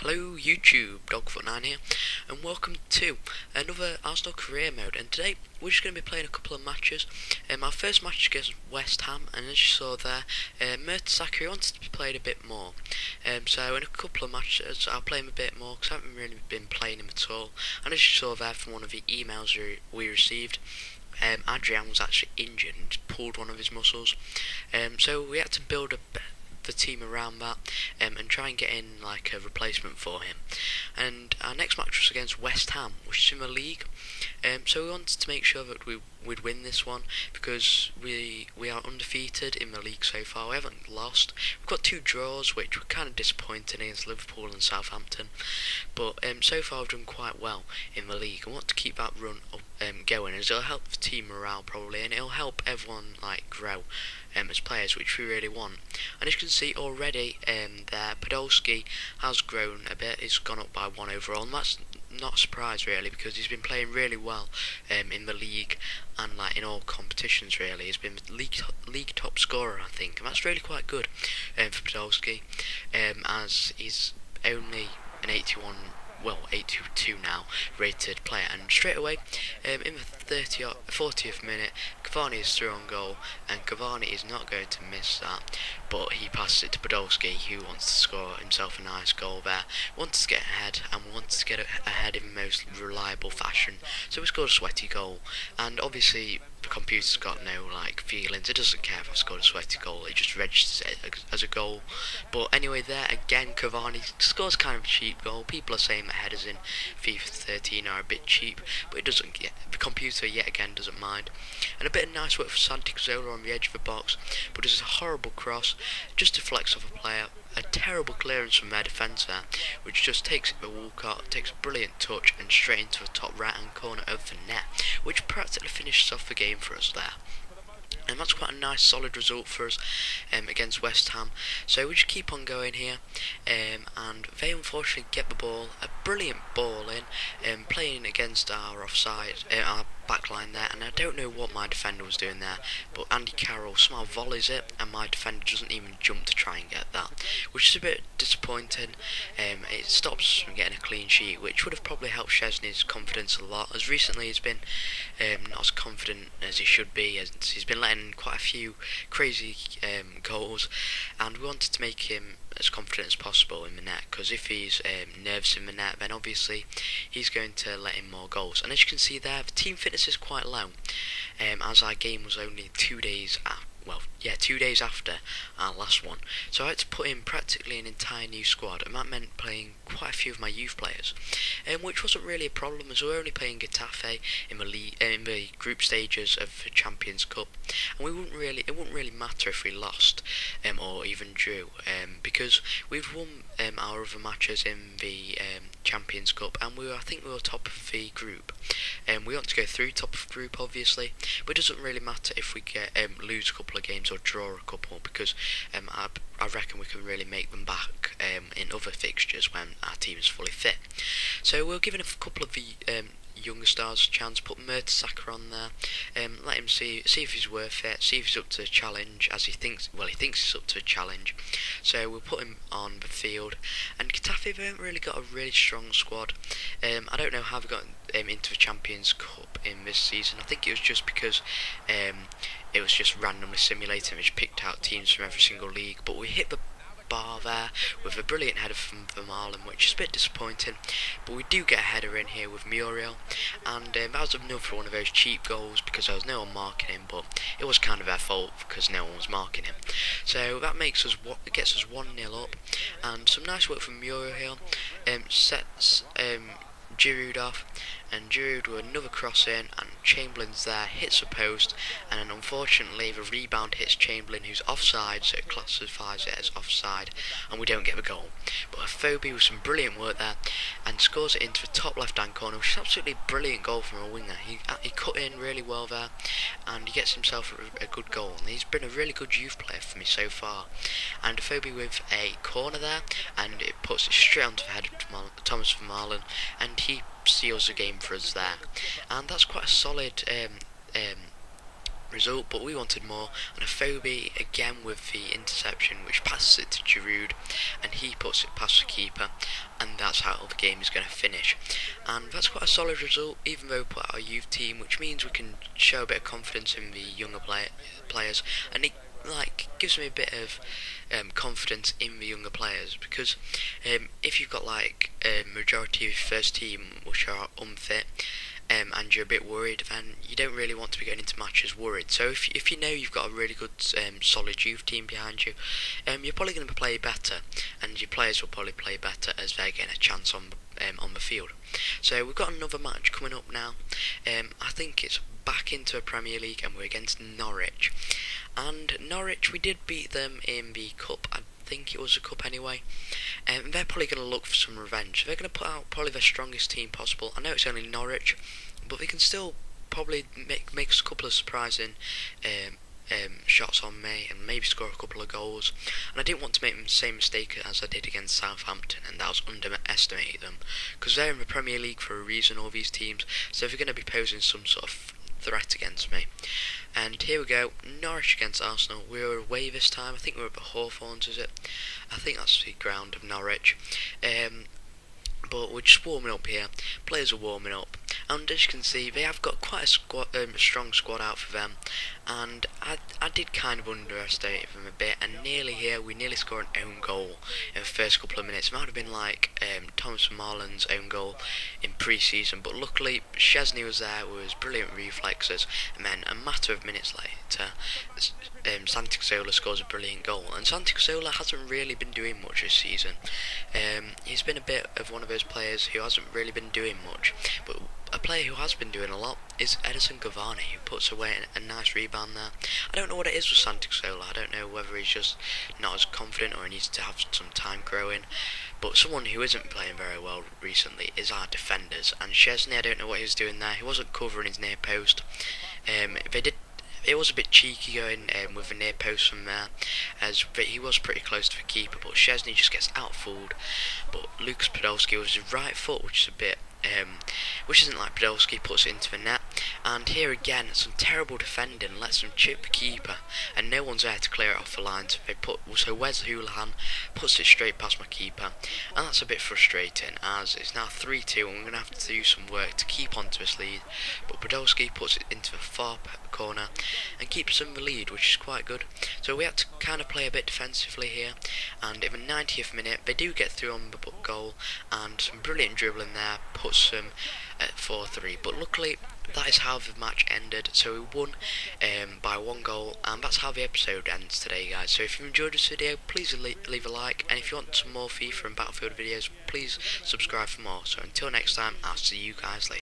Hello YouTube, Dogfoot9 here, and welcome to another Arsenal career mode. And today we're just going to be playing a couple of matches. Our first match is against West Ham, and as you saw there, Mertesacker wanted to be played a bit more. So in a couple of matches I'll play him a bit more because I haven't really been playing him at all. And as you saw there from one of the emails we received, Adrian was actually injured and pulled one of his muscles. So we had to build the team around that and try and get in like a replacement for him. And our next match was against West Ham, which is in the league. So we wanted to make sure that we'd win this one because we are undefeated in the league so far. We haven't lost. We've got 2 draws, which were kind of disappointing against Liverpool and Southampton. But so far we've done quite well in the league. I want to keep that run up, going, as it'll help the team morale probably, and it'll help everyone like grow as players, which we really want. And as you can see already there, Podolski has grown a bit. He's gone up by 1 overall, and that's not a surprise really because he's been playing really well in the league and like in all competitions really. He's been league top scorer, I think, and that's really quite good for Podolski, as he's only an 82 now rated player. And straight away in the 40th minute, Cavani is through on goal, and Cavani is not going to miss that, but he passes it to Podolski, who wants to score himself a nice goal there, wants to get ahead, and wants to get ahead in the most reliable fashion. So we scored a sweaty goal, and obviously the computer's got no like feelings. It doesn't care if I scored a sweaty goal, it just registers it as a goal. But anyway, there again, Cavani scores kind of a cheap goal. People are saying that headers in FIFA 13 are a bit cheap, but it doesn't get, the computer yet again doesn't mind. And a bit of nice work for Santi Cazorla on the edge of the box, but it's a horrible cross, just deflects off a player. A terrible clearance from their defence there, which just takes it to Walcott, takes a brilliant touch and straight into the top right hand corner of the net, which practically finishes off the game for us there. And that's quite a nice solid result for us against West Ham. So we just keep on going here, and they unfortunately get the ball, a brilliant ball in, playing against our offside, our backline there, and I don't know what my defender was doing there, but Andy Carroll somehow volleys it and my defender doesn't even jump to try and get that, which is a bit disappointing. It stops us from getting a clean sheet, which would have probably helped Szczesny's confidence a lot, as recently he's been not as confident as he should be, as he's been letting quite a few crazy goals, and we wanted to make him as confident as possible in the net, because if he's nervous in the net, then obviously he's going to let in more goals. And as you can see there, the team fitness is quite low, as our game was only 2 days after. 2 days after our last one, so I had to put in practically an entire new squad, and that meant playing quite a few of my youth players, which wasn't really a problem, as we were only playing Getafe in the group stages of the Champions Cup, and it wouldn't really matter if we lost or even drew, because we've won our other matches in the Champions Cup, and I think we were top of the group. We want to go through top of the group obviously, but it doesn't really matter if we get lose a couple of games or draw a couple, because I reckon we can really make them back in other fixtures when our team is fully fit. So we're giving a couple of the younger stars a chance, put Mertesacker on there, let him see if he's worth it, see if he's up to the challenge, as he thinks he's up to a challenge. So we'll put him on the field. And Getafe, they haven't really got a really strong squad. I don't know how they got into the Champions Cup in this season. I think it was just because it was just randomly simulating, which picked out teams from every single league, but we hit the bar there with a brilliant header from Vermaelen, which is a bit disappointing, but we do get a header in here with Muriel, and that was another one of those cheap goals because there was no one marking him, but it was kind of our fault because no one was marking him. So that gets us 1-0 up, and some nice work from Muriel sets Giroud off, and Giroud with another cross in, and Chamberlain's there, hits a post, and unfortunately the rebound hits Chamberlain, who's offside, so it classifies it as offside, and we don't get the goal. But Afobe with some brilliant work there, and scores it into the top left hand corner, which is absolutely a brilliant goal from a winger. He cut in really well there, and he gets himself a good goal, and he's been a really good youth player for me so far. And Afobe with a corner there, and it puts it straight onto the head of Thomas Vermaelen, and he seals the game for us there. And that's quite a solid result, but we wanted more, and Afobe again with the interception, which passes it to Giroud, and he puts it past the keeper, and that's how the game is going to finish. And that's quite a solid result, even though we put out our youth team, which means we can show a bit of confidence in the younger players, and it gives me a bit of confidence in the younger players, because if you've got like a majority of your first team which are unfit, and you're a bit worried, then you don't really want to be going into matches worried. So if you know you've got a really good solid youth team behind you, you're probably going to play better, and your players will probably play better as they're getting a chance on the field. So we've got another match coming up now. I think it's back into a Premier League, and we're against Norwich. And Norwich, we did beat them in the cup. I think it was a cup anyway. And they're probably going to look for some revenge. They're going to put out probably their strongest team possible. I know it's only Norwich, but they can still probably make a couple of surprising shots on me, and maybe score a couple of goals. And I didn't want to make the same mistake as I did against Southampton, and that was underestimate them, because they're in the Premier League for a reason, all these teams, so they're going to be posing some sort of threat against me. And here we go, Norwich against Arsenal. We were away this time. I think we were at the Hawthorns, is it? I think that's the ground of Norwich. But we're just warming up here. Players are warming up, and as you can see, they have got quite a strong squad out for them. And I did kind of underestimate them a bit, and we nearly scored an own goal in the first couple of minutes. It might have been like Thomas Marlon's own goal in pre-season, but luckily Szczesny was there with his brilliant reflexes, and then a matter of minutes later, Santi Cazorla scores a brilliant goal. And Santi Cazorla hasn't really been doing much this season. He's been a bit of one of those players who hasn't really been doing much, but a player who has been doing a lot is Edison Cavani, who puts away a nice rebound there. I don't know what it is with Santi Cazorla. I don't know whether he's just not as confident or he needs to have some time growing. But someone who isn't playing very well recently is our defenders. And Szczesny, I don't know what he was doing there. He wasn't covering his near post. It was a bit cheeky going with the near post from there, as he was pretty close to the keeper, but Szczesny just gets outfooled. But Lucas Podolski with his right foot, which is a bit which isn't like Podolski, puts it into the net. And here again, some terrible defending lets them chip the keeper, and no one's there to clear it off the line. So Wes Hoolahan puts it straight past my keeper, and that's a bit frustrating, as it's now 3-2, and we're going to have to do some work to keep onto this lead. But Podolski puts it into the far corner and keeps them the lead, which is quite good. So we had to kind of play a bit defensively here, and in the 90th minute they do get through on the goal, and some brilliant dribbling there puts them at 4-3. But luckily that is how the match ended, so we won by 1 goal, and that's how the episode ends today, guys. So if you enjoyed this video, please leave a like, and if you want some more FIFA and Battlefield videos, please subscribe for more. So until next time, I'll see you guys later.